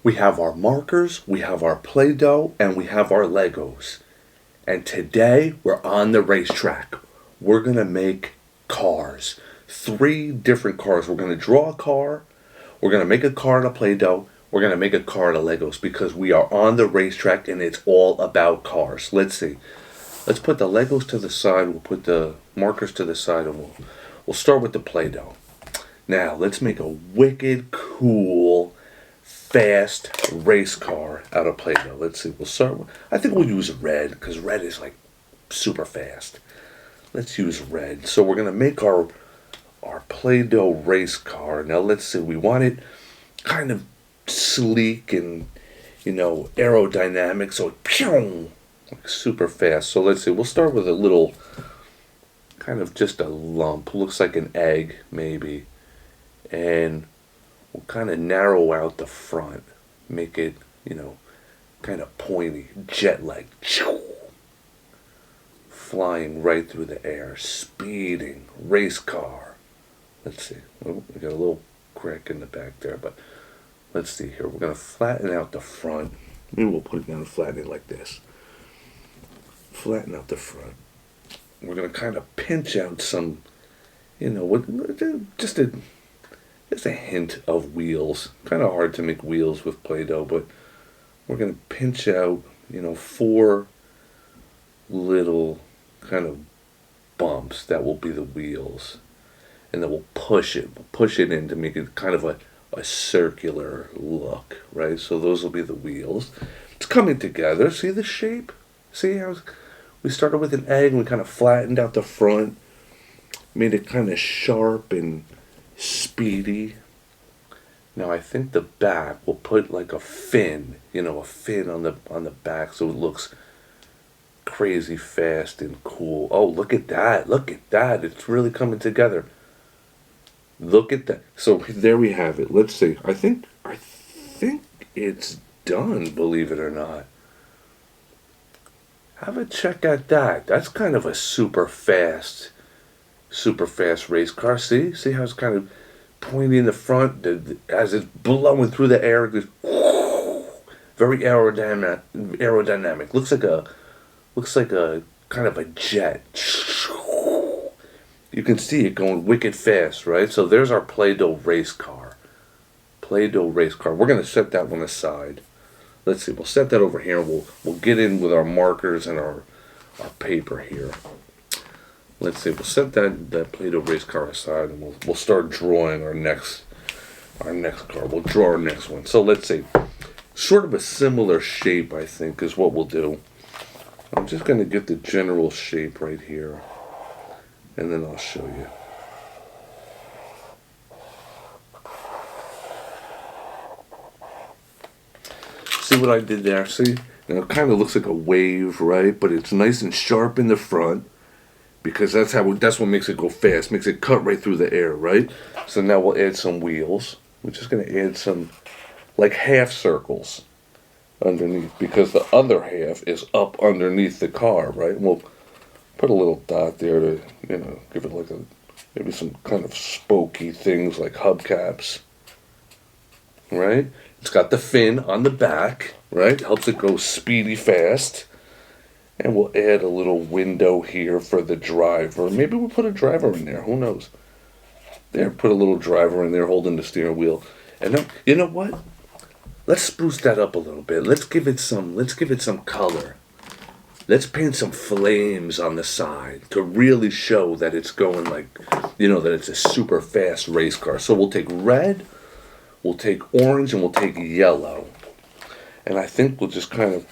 We have our markers, we have our Play-Doh, and we have our Legos. And today we're on the racetrack. We're going to make cars. 3 different cars. We're going to draw a car, we're going to make a car out of Play-Doh, we're going to make a car out of Legos because we are on the racetrack and it's all about cars. Let's see. Let's put the Legos to the side, we'll put the markers to the side, and we'll start with the Play-Doh. Now, let's make a wicked cool fast race car out of Play-Doh. Let's see. We'll start with, I think we'll use red because red is like super fast. Let's use red. So we're gonna make our Play-Doh race car. Now let's see. We want it kind of sleek and aerodynamic. So pew, like super fast. So let's see. We'll start with a little kind of just a lump. Looks like an egg maybe, and we'll kind of narrow out the front, make it, kind of pointy, jet-like, flying right through the air, speeding, race car. Let's see, oh, we got a little crack in the back there, but let's see here. We're going to flatten out the front. Maybe we'll put it down and flatten it like this. Flatten out the front. We're going to kind of pinch out some, just a hint of wheels. Kind of hard to make wheels with Play-Doh, but we're going to pinch out, 4 little kind of bumps that will be the wheels. And then we'll push it in to make it kind of a circular look, right? So those will be the wheels. It's coming together. See the shape? See how we started with an egg and we kind of flattened out the front, made it kind of sharp and speedy. Now I think the back we'll put like a fin, a fin on the back so it looks crazy fast and cool. Oh, look at that. Look at that. It's really coming together. Look at that. So there we have it. Let's see. I think it's done, believe it or not. Have a check at that. That's kind of a super fast race car. See how it's kind of pointy in the front as it's blowing through the air. It goes very aerodynamic. Looks like a kind of a jet. You can see it going wicked fast, right? So there's our Play-Doh race car. Play-Doh race car. We're gonna set that one aside. Let's see. We'll set that over here. We'll get in with our markers and our paper here. Let's see. We'll set that Play-Doh race car aside, and we'll start drawing our next car. We'll draw our next one. So let's see. Sort of a similar shape, I think, is what we'll do. I'm just going to get the general shape right here, and then I'll show you. See what I did there? See? Now it kind of looks like a wave, right? But it's nice and sharp in the front, because that's what makes it go fast, makes it cut right through the air, right? So now we'll add some wheels. We're just going to add some, like half circles underneath, because the other half is up underneath the car, right? And we'll put a little dot there to, give it like maybe some kind of spokey things like hubcaps, right? It's got the fin on the back, right? Helps it go speedy fast. And we'll add a little window here for the driver. Maybe we'll put a driver in there. Who knows? There, put a little driver in there holding the steering wheel. And then, you know what? Let's spruce that up a little bit. Let's give it some color. Let's paint some flames on the side to really show that it's going like, that it's a super fast race car. So we'll take red, we'll take orange, and we'll take yellow. And I think we'll just kind of,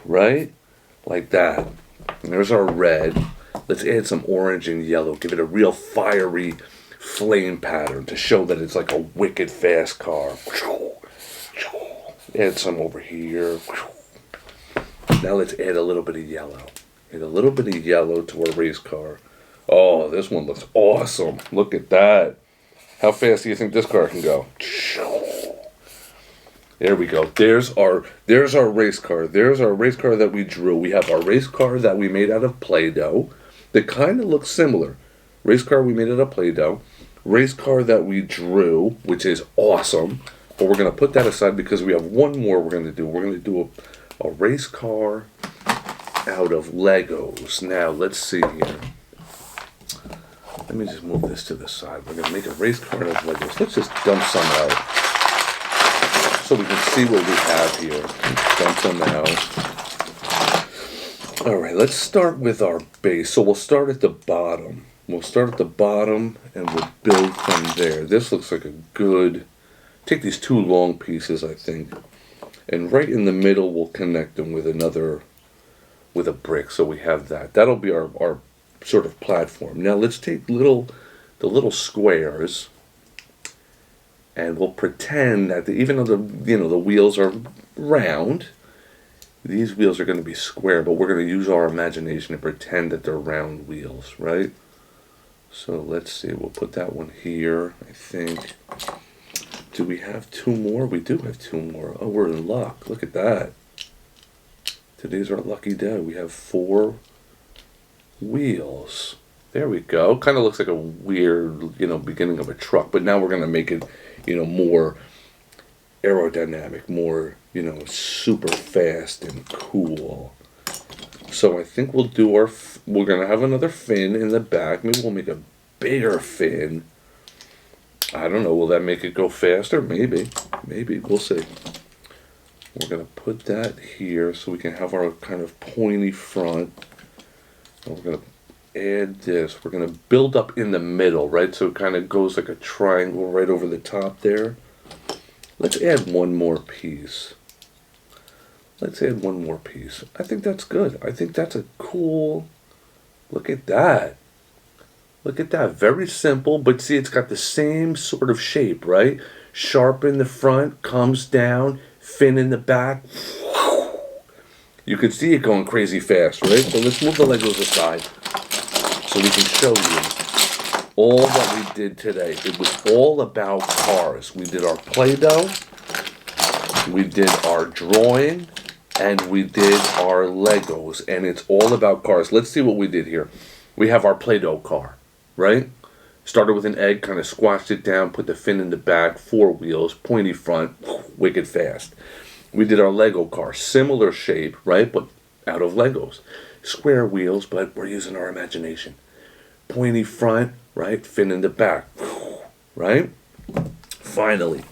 right? Like that. And there's our red. Let's add some orange and yellow. Give it a real fiery flame pattern to show that it's like a wicked fast car. Add some over here. Now let's add a little bit of yellow. Add a little bit of yellow to our race car. Oh, this one looks awesome. Look at that. How fast do you think this car can go? There we go. There's our race car. There's our race car that we drew. We have our race car that we made out of Play-Doh that kind of looks similar. Race car we made out of Play-Doh. Race car that we drew, which is awesome. But we're going to put that aside because we have one more we're going to do. We're going to do a race car out of Legos. Now, let's see here. Let me just move this to the side. We're going to make a race car out of Legos. Let's just dump some out so we can see what we have here. Dump some out. All right, let's start with our base. So we'll start at the bottom. We'll start at the bottom and we'll build from there. This looks like a good... Take these two long pieces, I think. And right in the middle, we'll connect them with with a brick. So we have that. That'll be our sort of platform. Now let's take the little squares, and we'll pretend that even though the wheels are round, these wheels are going to be square, but we're going to use our imagination to pretend that they're round wheels, right? So let's see, we'll put that one here, I think. Do we have two more? We do have two more. Oh, we're in luck. Look at that. Today's our lucky day. We have 4 wheels. There we go. Kind of looks like a weird, beginning of a truck, but now we're going to make it, more aerodynamic, more, super fast and cool. So I think we'll do we're going to have another fin in the back. Maybe we'll make a bigger fin. I don't know, will that make it go faster? Maybe, we'll see. We're going to put that here so we can have our kind of pointy front. And we're going to add this. We're going to build up in the middle, right? So it kind of goes like a triangle right over the top there. Let's add one more piece. I think that's good. I think that's a cool... Look at that. Very simple, but see, it's got the same sort of shape, right? Sharp in the front, comes down, fin in the back. You can see it going crazy fast, right? So let's move the Legos aside so we can show you all that we did today. It was all about cars. We did our Play-Doh, we did our drawing, and we did our Legos, and it's all about cars. Let's see what we did here. We have our Play-Doh car, right? Started with an egg, kind of squashed it down, put the fin in the back, 4 wheels, pointy front, wicked fast. We did our Lego car, similar shape, right, but out of Legos. Square wheels, but we're using our imagination. Pointy front, right, fin in the back, right? Finally,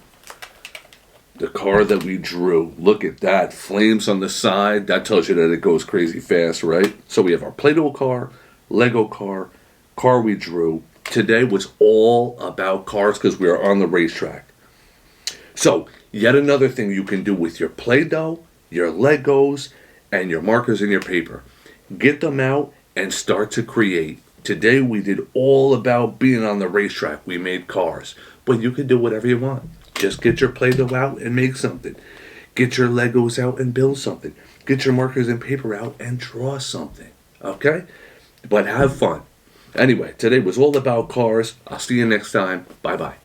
the car that we drew. Look at that, flames on the side. That tells you that it goes crazy fast, right? So we have our Play-Doh car, Lego car we drew. Today was all about cars because we are on the racetrack. So, yet another thing you can do with your Play-Doh, your Legos, and your markers and your paper. Get them out and start to create. Today we did all about being on the racetrack. We made cars. But you can do whatever you want. Just get your Play-Doh out and make something. Get your Legos out and build something. Get your markers and paper out and draw something. Okay? But have fun. Anyway, today was all about cars. I'll see you next time. Bye-bye.